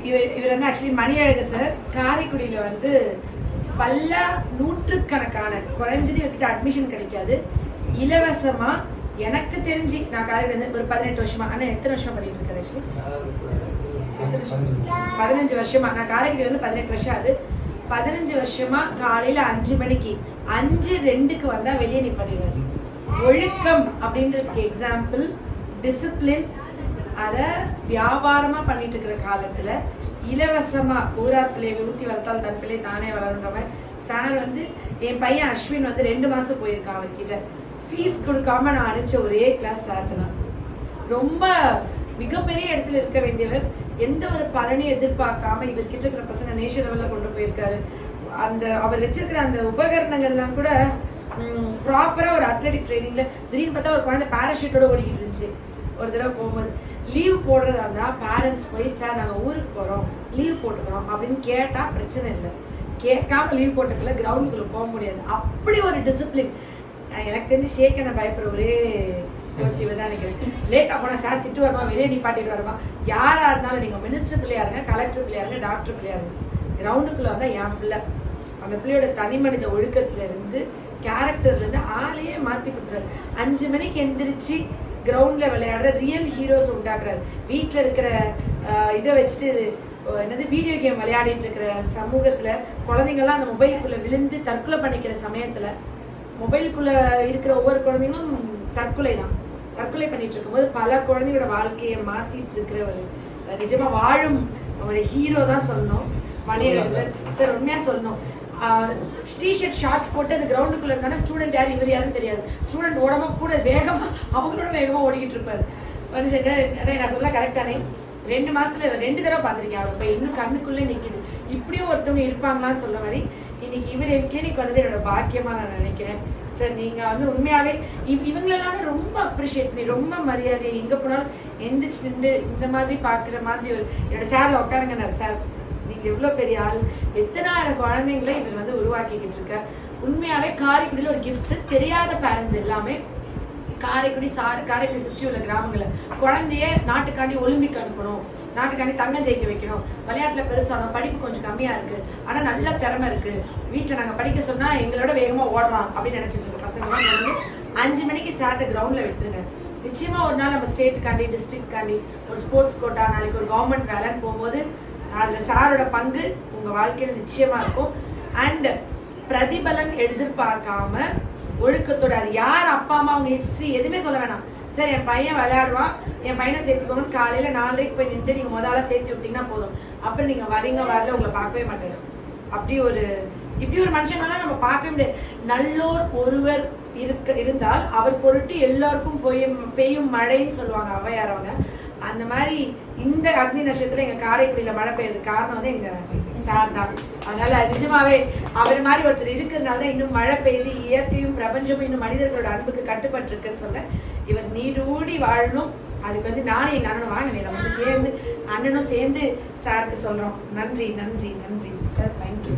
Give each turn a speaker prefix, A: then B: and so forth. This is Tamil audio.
A: இவர் வந்து ஆக்சுவலி மணியழகு சார் காரைக்குடியில் வந்து பல நூற்றுக்கணக்கான குறைஞ்சது இவர்கிட்ட அட்மிஷன் கிடைக்காது இலவசமா எனக்கு தெரிஞ்சு நான் காரைக்குடி வந்து ஒரு 18 வருஷமா ஆனால் எத்தனை வருஷமா பண்ணிட்டு இருக்கேன் ஆக்சுவலி 15 வருஷமா நான் காரைக்குடி வந்து 18 வருஷம் ஆகுது 15 வருஷமா காலையில 5 மணிக்கு 5:02க்கு வந்தா வெளியே நிப்பாட்டிடுவாரு. ஒழுக்கம் அப்படின்றதுக்கு எக்ஸாம்பிள் டிசிப்ளின். அதை வியாபாரமா பண்ணிட்டு இருக்கிற காலத்துல இலவசமா ஊரார் பிள்ளையை ஊட்டி வளர்த்தால் தன் பிள்ளை தானே வளர்ன்றவன் சார் வந்து என் பையன் அஸ்வின் வந்து 2 மாசம் போயிருக்கான் அவர்கிட்ட. ஃபீஸ் கொடுக்காம நான் அனுப்பிச்ச ஒரே கிளாஸ் சார் தான். ரொம்ப மிகப்பெரிய இடத்துல இருக்க வேண்டியவர் எந்த ஒரு பலனையும் எதிர்பார்க்காம இவர்கிட்ட இருக்கிற பசங்க நேஷனல் லெவல்ல கொண்டு போயிருக்காரு. அந்த அவர் வச்சிருக்கிற அந்த உபகரணங்கள்லாம் கூட ப்ராப்பரா ஒரு அத்லெட்டிக் ட்ரைனிங்ல திடீர்னு பார்த்தா ஒரு குழந்தை பேராஷூட்டோட ஓடிக்கிட்டு இருந்துச்சு. ஒரு தடவை போகும்போது லீவ் போடுறதா இருந்தா பேரண்ட்ஸ் போய் சார் நாங்கள் ஊருக்கு போறோம் லீவ் போட்டுக்கிறோம் அப்படின்னு கேட்டா பிரச்சனை இல்லை. கேட்காம லீவ் போட்டுக்கல கிரவுண்டுக்குள்ள போக முடியாது. அப்படி ஒரு டிசிப்ளின். எனக்கு தெரிஞ்சு ஷேக்கனை பயப்படுற ஒரே கோச் இவர் தான் நினைக்கிறேன். லேட்டா போனா சார் திட்டு வருமா வெளியே நிப்பாட்டிட்டு வருமா. யாரா இருந்தாலும் நீங்க மினிஸ்டர் பிள்ளையா இருங்க கலெக்டர் பிள்ளையா இருங்க டாக்டர் பிள்ளையா இருங்க கிரவுண்டுக்குள்ள வந்தா என் பிள்ளை அந்த பிள்ளையோட தனி மனித ஒழுக்கத்துல இருந்து கேரக்டர்ல இருந்து ஆளையே மாத்தி கொடுத்துறாரு. 5 மணிக்கு எந்திரிச்சு கிரவுண்ட்ல விளையாடுற ரியல் ஹீரோஸ் உண்டாக்குறாரு. வீட்டுல இருக்கிற இதை வச்சுட்டு என்னது வீடியோ கேம் விளையாடிட்டு இருக்கிற சமூகத்துல குழந்தைங்கள்லாம் அந்த மொபைலுக்குள்ள விழுந்து தற்கொலை பண்ணிக்கிற சமயத்துல மொபைலுக்குள்ள இருக்கிற ஒவ்வொரு குழந்தைங்களும் தற்கொலை பண்ணிட்டு இருக்கும்போது பல குழந்தையோட வாழ்க்கையை மாத்திட்டு இருக்கிற ஒரு நிஜமா வாழும் ஒரு ஹீரோ தான் சொல்லணும் மணியழகு சார். சார் உண்மையா சொல்லணும். டிஷர்ட் ஷார்ட்ஸ் போட்டு அந்த கிரவுண்டுக்குள்ள இருந்தாலும் ஸ்டூடெண்ட் யார் இவர் யாருன்னு தெரியாது. ஸ்டூடெண்ட் ஓடாம கூட வேகமா அவங்களோட வேகமா ஓடிக்கிட்டு இருப்பாரு. நான் சொல்ல கரெக்டானே 2 மாசத்துல 2 தடவை பார்த்திருக்கேன். அவர் போய் இன்னும் கண்ணுக்குள்ளே நிக்குது. இப்படியும் ஒருத்தவங்க இருப்பாங்களான்னு சொல்ல மாதிரி இன்னைக்கு இவர் என் கிளினிக் வந்தது என்னோட பாக்கியமா நான் நினைக்கிறேன். சார் நீங்க வந்து உண்மையாவே இவங்களெல்லாம் ரொம்ப அப்ரிஷியேட் பண்ணி ரொம்ப மரியாதை எங்க போனாலும் எந்திரிச்சு நின்று இந்த மாதிரி பாக்குற மாதிரி ஒரு என்னோட சேர்ல உட்காருங்க சார் நீங்க எவ்வளவு பெரிய ஆள் எத்தனாயிரம் குழந்தைங்களை இவர் வந்து உருவாக்கிக்கிட்டு இருக்க. உண்மையாவே காரைக்குடியில ஒரு கிஃப்ட் தெரியாத பேரண்ட்ஸ் எல்லாமே காரைக்குடி சுற்றி உள்ள கிராமங்களை குழந்தைய நாட்டுக்காண்டி ஒலிம்பிக் அனுப்பணும் நாட்டுக்காண்டி தங்கம் ஜெயிக்க வைக்கணும் விளையாட்டுல பெருசானோம் படிப்பு கொஞ்சம் கம்மியா இருக்கு ஆனா நல்ல திறமை இருக்கு வீட்டுல நாங்க படிக்க சொன்னா எங்களோட வேகமா ஓடுறான் அப்படின்னு நினைச்சிட்டு இருக்க பசங்களாம் வந்து 5 மணிக்கு சாட்டை கிரவுண்ட்ல விட்டுருங்க. நிச்சயமா ஒரு நாள் நம்ம ஸ்டேட்டுக்காண்டி டிஸ்ட்ரிக்ட்காண்டி ஒரு ஸ்போர்ட்ஸ் கோட்டா நாளைக்கு ஒரு கவர்மெண்ட் வேலைன்னு போகும்போது அதுல சாரோட பங்கு உங்க வாழ்க்கையில நிச்சயமா இருக்கும். அண்ட் பிரதிபலன் எதிர்பார்க்காம ஒழுக்கத்தோட அது யார் அப்பா அம்மா அவங்க ஹிஸ்டரி எதுவுமே சொல்ல வேணாம். சரி என் பையன் விளையாடுவான் என் பையனை சேர்த்துக்கோங்கன்னு காலையில 4:30 போய் நின்று நீங்க முதல்ல சேர்த்து விட்டீங்கன்னா போதும். அப்புறம் நீங்க வரீங்க வரல உங்களை பார்க்கவே மாட்டாரு. இப்படி ஒரு மனுஷங்களாம் நம்ம பார்க்கவே முடியாது. நல்லோர் ஒருவர் இருந்தால் அவர் பொருட்டு எல்லாருக்கும் பெய்யும் மழைன்னு சொல்லுவாங்க ஔவையார் அவங்க. அந்த மாதிரி இந்த அக்னி நட்சத்திரம் எங்க காரைக்குடியில மழை பெய்யறதுக்கு காரணம் வந்து எங்க சார் தான். அதனால நிஜமாவே அவர் மாதிரி ஒருத்தர் இருக்கிறதுனால தான் இன்னும் மழை பெய்து இயற்கையும் பிரபஞ்சமும் இன்னும் மனிதர்களோட அன்புக்கு கட்டுப்பட்டு இருக்குன்னு சொல்றேன். இவர் நீடூடி வாழணும். அதுக்கு வந்து நானும் எங்க அண்ணனும் வாங்க நம்ம வந்து சேர்ந்து அண்ணனும் சேர்ந்து சாருக்கு சொல்றோம். நன்றி நன்றி நன்றி சார். தேங்க்யூ.